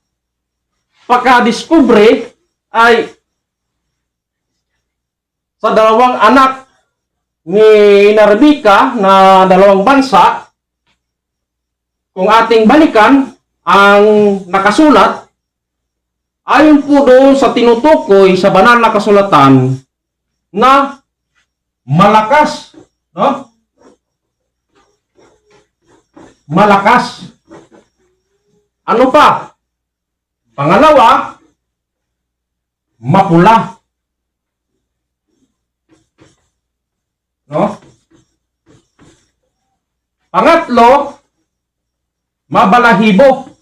pagka-discovery ay sa dalawang anak ni Rebecca na dalawang bansa, kung ating balikan ang nakasulat, ayon po doon sa tinutukoy sa banal na kasulatan na malakas, no? Malakas. Ano pa? Pangalawa, mapula. No? Pangatlo, mabalahibo.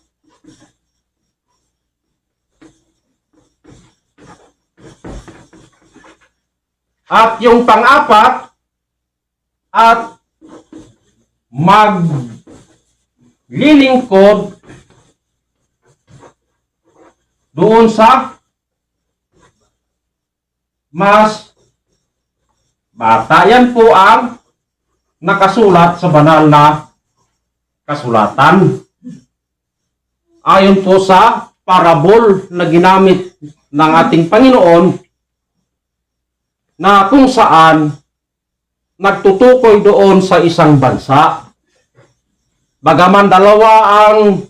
At yung pang-apat, at maglilingkod doon sa mas bata. Yan po ang nakasulat sa banal na kasulatan. Ayon po sa parabol na ginamit ng ating Panginoon, na kung saan nagtutukoy doon sa isang bansa. Bagaman dalawa ang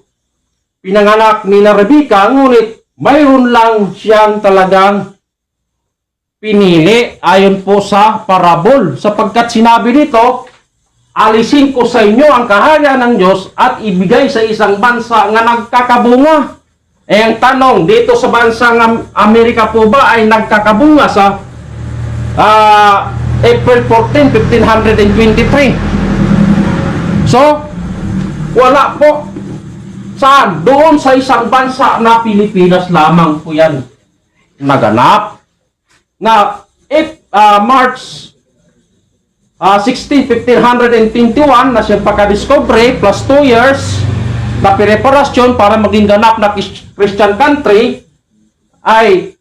pinanganak ni Rebecca, ngunit mayroon lang siyang talagang pinili ayon po sa parabol, sapagkat sinabi dito, alisin ko sa inyo ang kaharian ng Diyos at ibigay sa isang bansa nga nagkakabunga. Eh ang tanong, dito sa bansang Amerika po ba ay nagkakabunga sa April 14, 1523? So, wala po. Saan? Doon sa isang bansa na Pilipinas lamang po yan naganap. Na March 16, 1521 na siya pagka-discovery plus 2 years na preparasyon para maging ganap na Christian country ay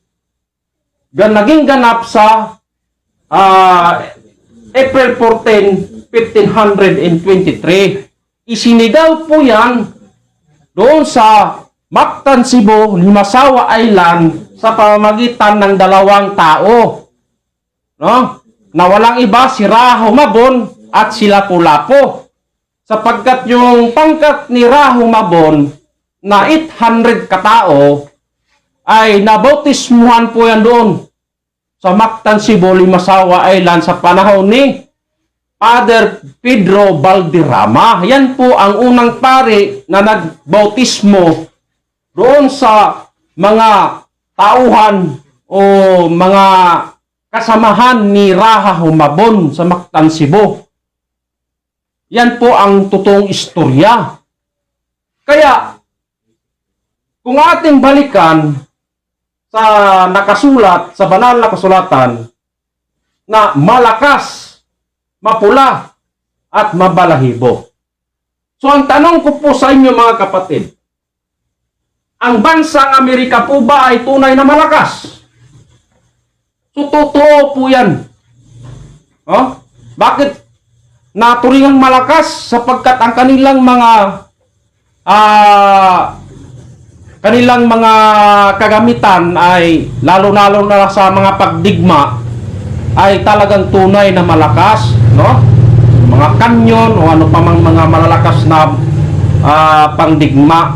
naging ganap sa April 14, 1523. Isinigaw po yan doon sa Mactan, Cebu, Limasawa Island sa pamamagitan ng dalawang tao. No? Na walang iba, si Raho Mabon at si Lapu-Lapu. Sapagkat yung pangkat ni Raho Mabon na 800 katao ay nabautismuhan po yan doon sa Mactan, Cebu, Limasawa Island sa panahon ni Father Pedro Valderrama. Yan po ang unang pari na nagbautismo doon sa mga tauhan o mga kasamahan ni Raha Humabon sa Mactan, Cebu. Yan po ang totoong istorya. Kaya, kung ating balikan sa nakasulat, sa banal na kasulatan, na malakas, mapula, at mabalahibo. So, ang tanong ko po sa inyo mga kapatid, ang bansang Amerika po ba ay tunay na malakas? So, totoo po yan. Oh? Bakit naturingang malakas? Sapagkat ang kanilang mga kagamitan ay lalo-lalo na sa mga pagdigma ay talagang tunay na malakas, no? Mga kanyon o ano pa mang mga malalakas na pangdigma.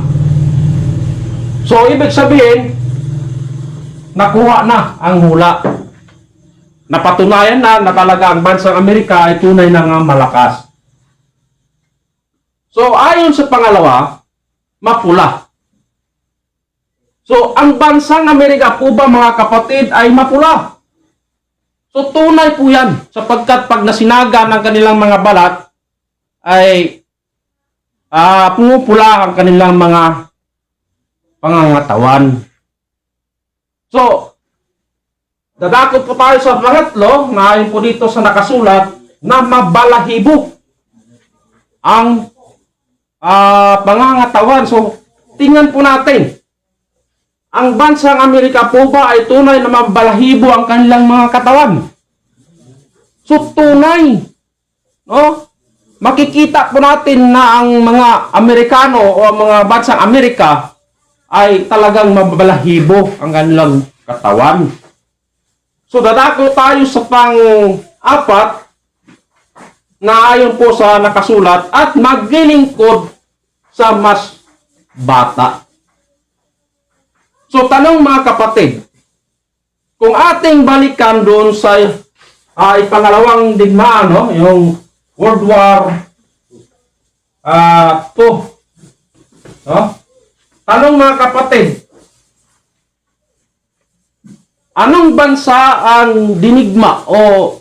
So, ibig sabihin, nakuha na ang hula. Napatunayan na talaga ang bansang Amerika ay tunay na nga malakas. So, ayon sa pangalawa, mapula. So, ang bansang Amerika po ba mga kapatid ay mapula? So, tunay po yan. Sapagkat pag nasinaga ng kanilang mga balat, ay pumupula ang kanilang mga pangangatawan. So, dadako po tayo sa pangatlo, na ayon po dito sa nakasulat, na mabalahibo ang pangangatawan. So, tingnan po natin. Ang bansang Amerika po ba ay tunay na mabalahibo ang kanilang mga katawan? So, tunay. No? Makikita po natin na ang mga Amerikano o mga bansang Amerika ay talagang mabalahibo ang kanilang katawan. So, dadako tayo sa pang-apat na ayon po sa nakasulat at maglilingkod sa mas bata. So, tanong mga kapatid, kung ating balikan doon sa ipangalawang digmaan, no? Yung World War II, no? Tanong mga kapatid, anong bansa ang dinigma o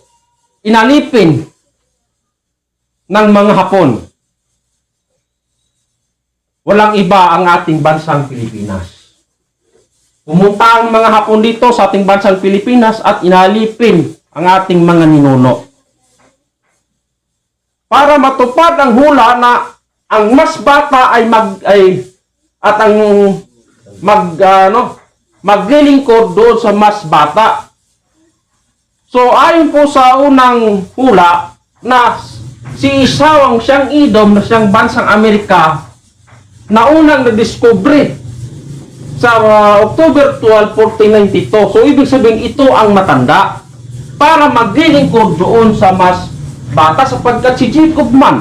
inalipin ng mga Hapon? Walang iba ang ating bansang Pilipinas. Pumunta ang mga Hapon dito sa ating bansang Pilipinas at inalipin ang ating mga ninuno. Para matupad ang hula na ang mas bata ay maglilingkod doon sa mas bata. So ayon po sa unang hula na si Esau ang siyang Edom na siyang bansang Amerika na unang nadiskubre sa October 12, 1492. So ibig sabihin ito ang matanda para maglilingkod doon sa mas bata sapagkat si Jacob na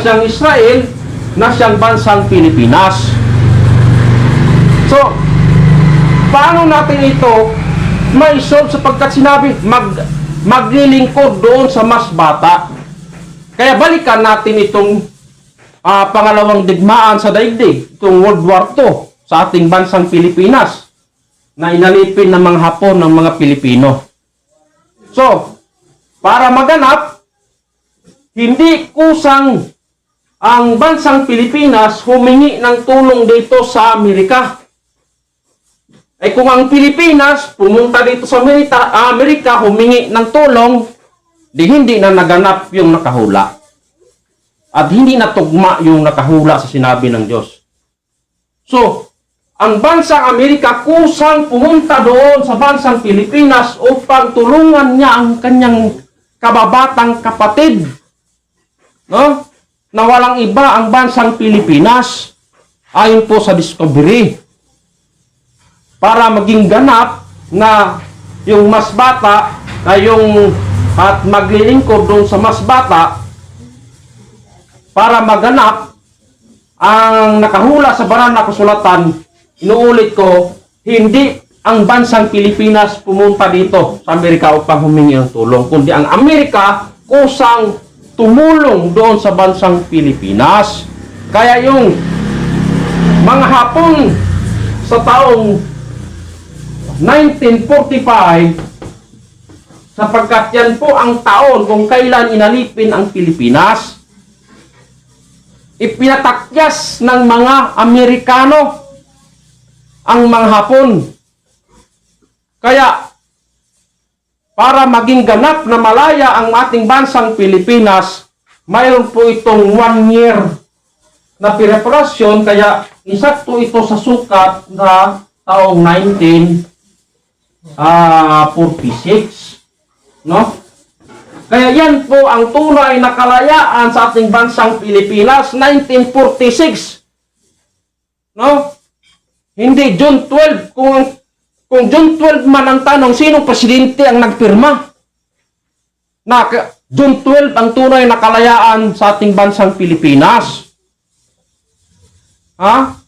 siyang Israel na siyang bansang Pilipinas. So, paano natin ito ma-solve sapagkat sinabi maglilingkod doon sa mas bata? Kaya balikan natin itong pangalawang digmaan sa daigdig, itong World War II sa ating bansang Pilipinas na inalipin ng mga Hapon ng mga Pilipino. So, para maganap, hindi kusang ang bansang Pilipinas humingi ng tulong dito sa Amerika. Ay kung ang Pilipinas pumunta dito sa Amerika humingi ng tulong, di hindi na naganap yung nakahula. At hindi natugma yung nakahula sa sinabi ng Diyos. So, ang bansang Amerika kusang pumunta doon sa bansang Pilipinas upang tulungan niya ang kanyang kababatang kapatid, no? Na walang iba ang bansang Pilipinas ayon po sa discovery para maging ganap na yung mas bata at maglilingkod doon sa mas bata para maganap ang nakahula sa banal na kasulatan. Inuulit ko, hindi ang bansang Pilipinas pumunta dito sa Amerika upang humingi ng tulong, kundi ang Amerika kusang tumulong doon sa bansang Pilipinas. Kaya yung mga Hapon sa taong 1945, sapagkat yan po ang taon kung kailan inalipin ang Pilipinas, ipinatakyas ng mga Amerikano ang mga Hapon. Kaya, para maging ganap na malaya ang ating bansang Pilipinas, mayroon po itong 1 year na preparasyon, kaya isakto ito sa sukat na taong 1946. No? Kaya yan po ang tunay na kalayaan sa ating bansang Pilipinas, 1946. No? Hindi June 12. Kung June 12 man ang tanong, sinong presidente ang nagpirma? Na June 12 ang tunay na kalayaan sa ating bansang Pilipinas.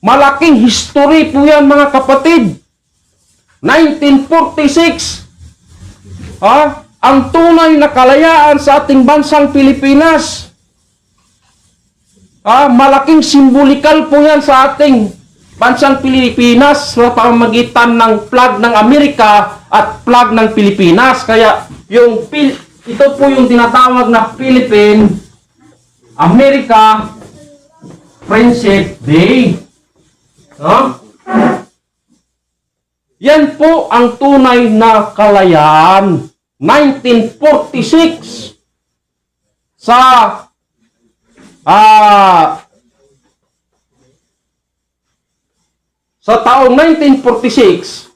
Malaking history po yan mga kapatid. 1946. Ang tunay na kalayaan sa ating bansang Pilipinas. Malaking simbolikal po yan sa ating bansang Pilipinas sa pamamagitan ng flag ng Amerika at flag ng Pilipinas. Kaya ito po yung tinatawag na Philippine America Friendship Day. Yan po ang tunay na kalayaan. 1946 sa taong 1946,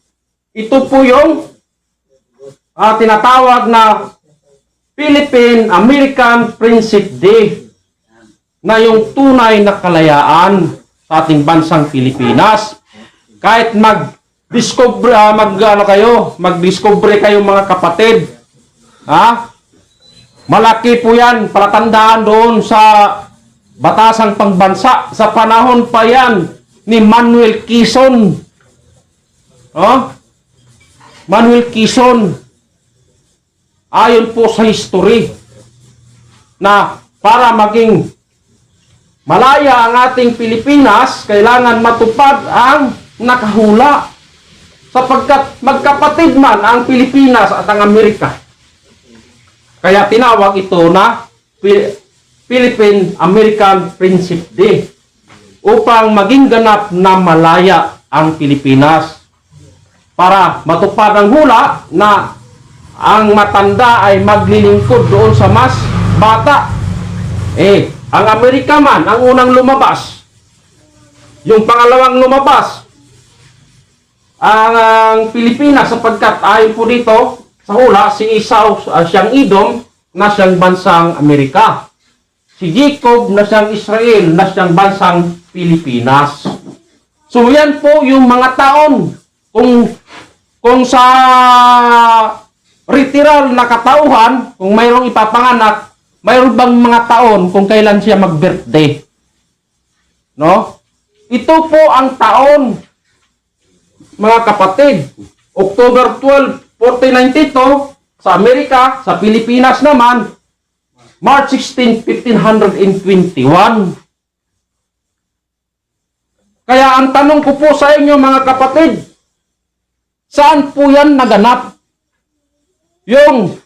ito po yung tinatawag na Philippine American Friendship Day, na yung tunay na kalayaan sa ating bansang Pilipinas. Kahit mag-discover kayo mga kapatid, malaki po yan, palatandaan doon sa batasang pangbansa. Sa panahon pa yan ni Manuel Quezon. Manuel Quezon. Ayon po sa history na para maging malaya ang ating Pilipinas, kailangan matupad ang nakahula. sapagkat magkapatid man ang Pilipinas at ang Amerika. Kaya tinawag ito na Philippine-American Friendship Day upang maging ganap na malaya ang Pilipinas para matupad ang hula na ang matanda ay maglilingkod doon sa mas bata. Ang Amerika man ang unang lumabas. Yung pangalawang lumabas ang Pilipinas sapagkat ayon po dito sa hula si Esau siyang Edom na siyang bansang Amerika. Si Jacob na siyang Israel na siyang bansang Pilipinas. So yan po yung mga taon kung sa literal na katauhan, kung mayroong ipapanganak, mayroon bang mga taon kung kailan siya mag-birthday? No? Ito po ang taon, mga kapatid. October 12, 1492 sa Amerika, sa Pilipinas naman, March 16, 1521. Kaya ang tanong ko po sa inyo mga kapatid, saan po yan naganap? Yung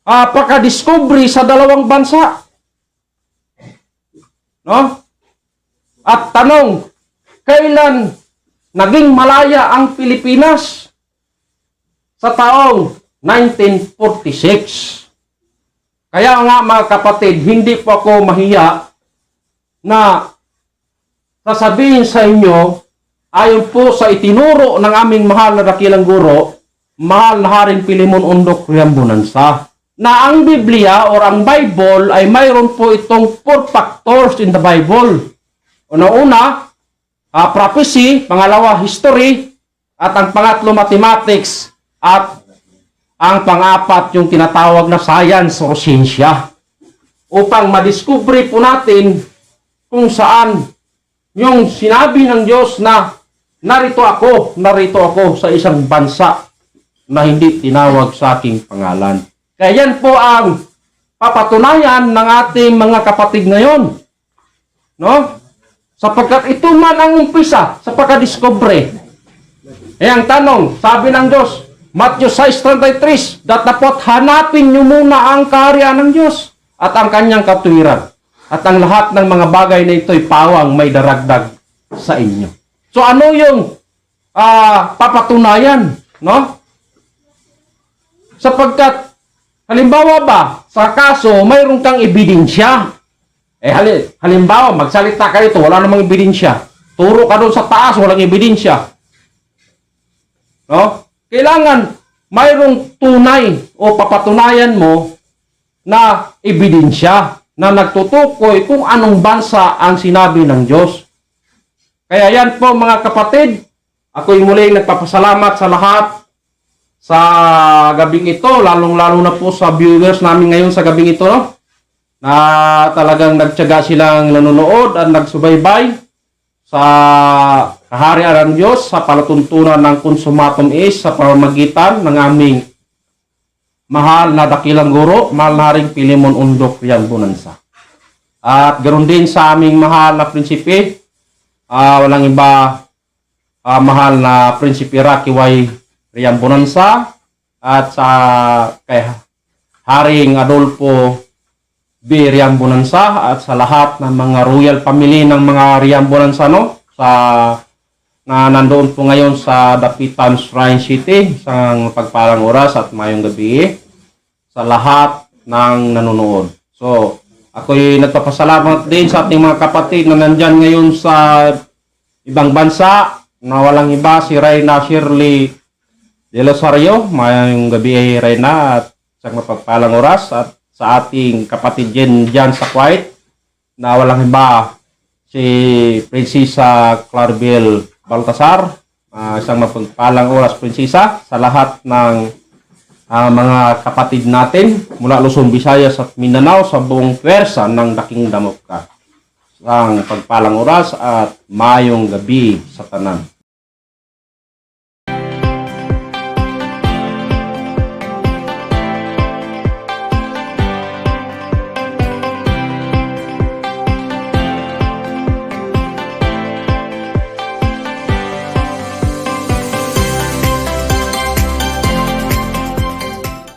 pagka-discovery sa dalawang bansa. No? At tanong, kailan naging malaya ang Pilipinas? Sa taong 1946. Kaya nga mga kapatid, hindi po ako mahiya na sasabihin sa inyo, ayon po sa itinuro ng aming mahal na dakilang guro, mahal na Haring Pilimon Undok Riambunansa, na ang Biblia or ang Bible ay mayroon po itong 4 factors in the Bible. Una-una, prophecy, pangalawa, history, at ang pangatlo, mathematics, at ang pang-apat, yung tinatawag na science o siyensya. Upang madiskubre po natin kung saan yung sinabi ng Diyos na narito ako sa isang bansa na hindi tinawag sa aking pangalan. Kaya yan po ang papatunayan ng ating mga kapatid ngayon. No? Sapagkat ito man ang umpisa sa pagkadiscovery. Ang tanong, sabi ng Diyos, Matthew 6:33, datapot hanapin nyo muna ang kaharian ng Diyos at ang kanyang katuwiran. At ang lahat ng mga bagay na ito'y pawang may daragdag sa inyo. So ano yung papatunayan? No? Sapagkat, halimbawa ba, sa kaso, mayroon kang ebidensya. Halimbawa, magsalita ka rito, wala namang ebidensya. Turo ka doon sa taas, walang ebidensya. No? Kailangan mayroong tunay o papatunayan mo na ebidensya na nagtutukoy kung anong bansa ang sinabi ng Diyos. Kaya yan po mga kapatid, ako'y muling nagpapasalamat sa lahat sa gabing ito, lalong-lalo na po sa viewers namin ngayon sa gabing ito, no? Na talagang nagtiyaga silang nanonood at nagsubaybay sa kaharian ng Diyos sa palatuntunan ng Consumatum Est sa pamamagitan ng aming mahal na dakilang guro, mahal na Haring Pilimon Undok Riambunansa. At ganoon din sa aming mahal na prinsipe, walang iba, mahal na prinsipe Rocky Y. Riambunansa at sa kay Haring Adolfo B. Riambunansa at sa lahat ng mga royal family ng mga Riambunansa, no? Na nandoon po ngayon sa Dapitan Shrine City, isang pagpalang oras at mayong gabi sa lahat ng nanonood. So, ako'y nagpapasalamat din sa ating mga kapatid na nandyan ngayon sa ibang bansa, na walang iba si Reyna Shirley De Losario, mayong gabi Reyna at isang mapagpalang oras, at sa ating kapatid dyan sa Kuwait, na walang iba si Prinsesa Claribel Baltasar, isang mapagpalang oras prinsesa, sa lahat ng mga kapatid natin mula Luzon, Visayas at Mindanao sa buong pwersa ng Daking Damok ka. Ang pagpalang oras at mayong gabi sa tanan.